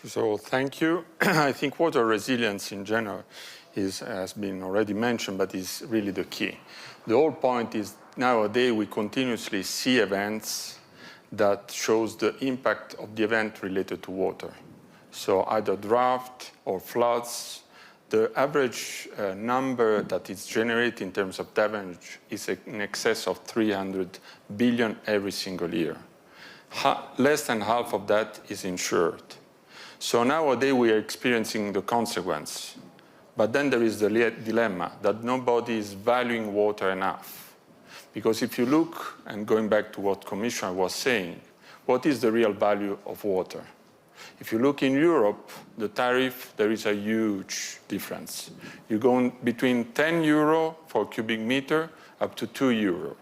So thank you. I think water resilience in general has been already mentioned, but is really the key. The whole point is nowadays we continuously see events that shows the impact of the event related to water. So either drought or floods. The average number that is generated in terms of damage is in excess of 300 billion every single year. Less than half of that is insured. So nowadays we are experiencing the consequence. But then there is the dilemma that nobody is valuing water enough. Because if you look, and going back to what Commissioner was saying, what is the real value of water? If you look in Europe, the tariff, there is a huge difference. You go between 10 euro for cubic meter up to 2 euro.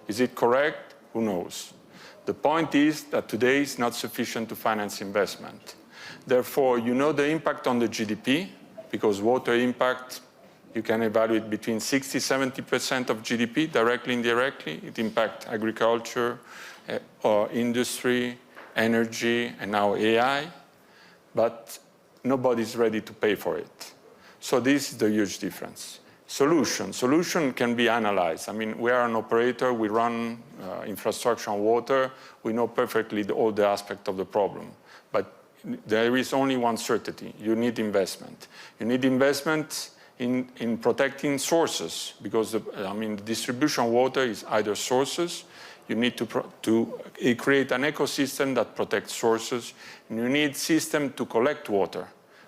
Is it correct? Who knows? The point is that today is not sufficient to finance investment. Therefore, you know the impact on the GDP, because water impact, you can evaluate between 60–70% of GDP, directly, indirectly. It impacts agriculture, industry, energy, and now AI, but nobody's ready to pay for it. So this is the huge difference. Solution can be analyzed. I mean, we are an operator, we run infrastructure on water, we know perfectly all the aspects of the problem. But there is only one certainty: you need investment. You need investment in protecting sources, because the distribution of water is either sources. You need to create an ecosystem that protects sources, and you need system to collect water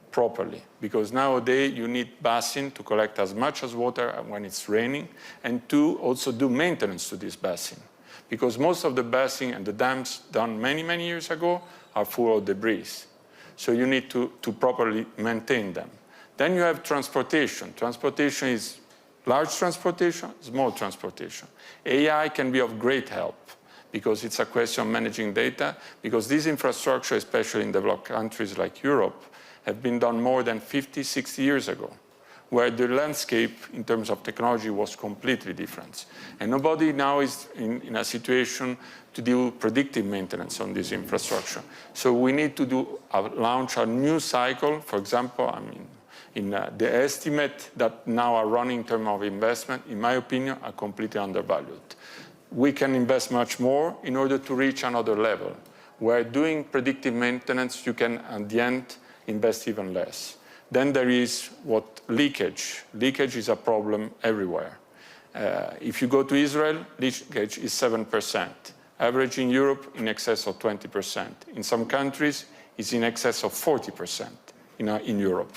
properly, because nowadays you need basin to collect as much as water when it's raining, and to also do maintenance to this basin, because most of the basin and the dams done many, many years ago are full of debris. So you need to properly maintain them. Then you have transportation. Transportation is large transportation, small transportation. AI can be of great help, because it's a question of managing data, because this infrastructure, especially in developed countries like Europe, have been done more than 50, 60 years ago, where the landscape in terms of technology was completely different. And nobody now is in a situation to do predictive maintenance on this infrastructure. So we need to launch a new cycle. For example, the estimate that now are running in terms of investment, in my opinion, are completely undervalued. We can invest much more in order to reach another level, where doing predictive maintenance, you can, at the end, invest even less. Then there is leakage. Leakage is a problem everywhere. If you go to Israel, leakage is 7%. Average in Europe, in excess of 20%. In some countries, it's in excess of 40% in Europe.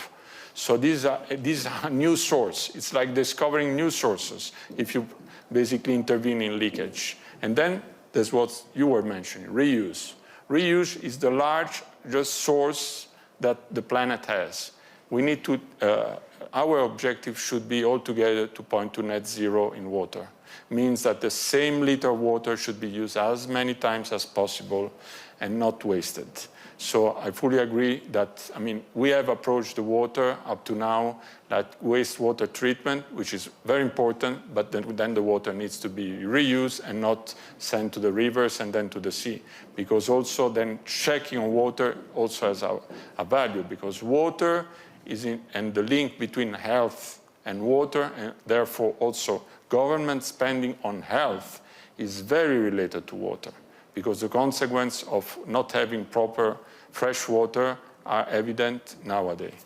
So these are new sources. It's like discovering new sources if you basically intervene in leakage. And then there's what you were mentioning, reuse. Reuse is the largest source that the planet has. We need to, our objective should be altogether to point to net zero in water. Means that the same liter of water should be used as many times as possible and not wasted. So I fully agree that, we have approached the water up to now that wastewater treatment, which is very important, but then the water needs to be reused and not sent to the rivers and then to the sea. Because also then checking on water also has a value, because water and the link between health and water, and therefore also government spending on health, is very related to water, because the consequence of not having proper fresh water are evident nowadays.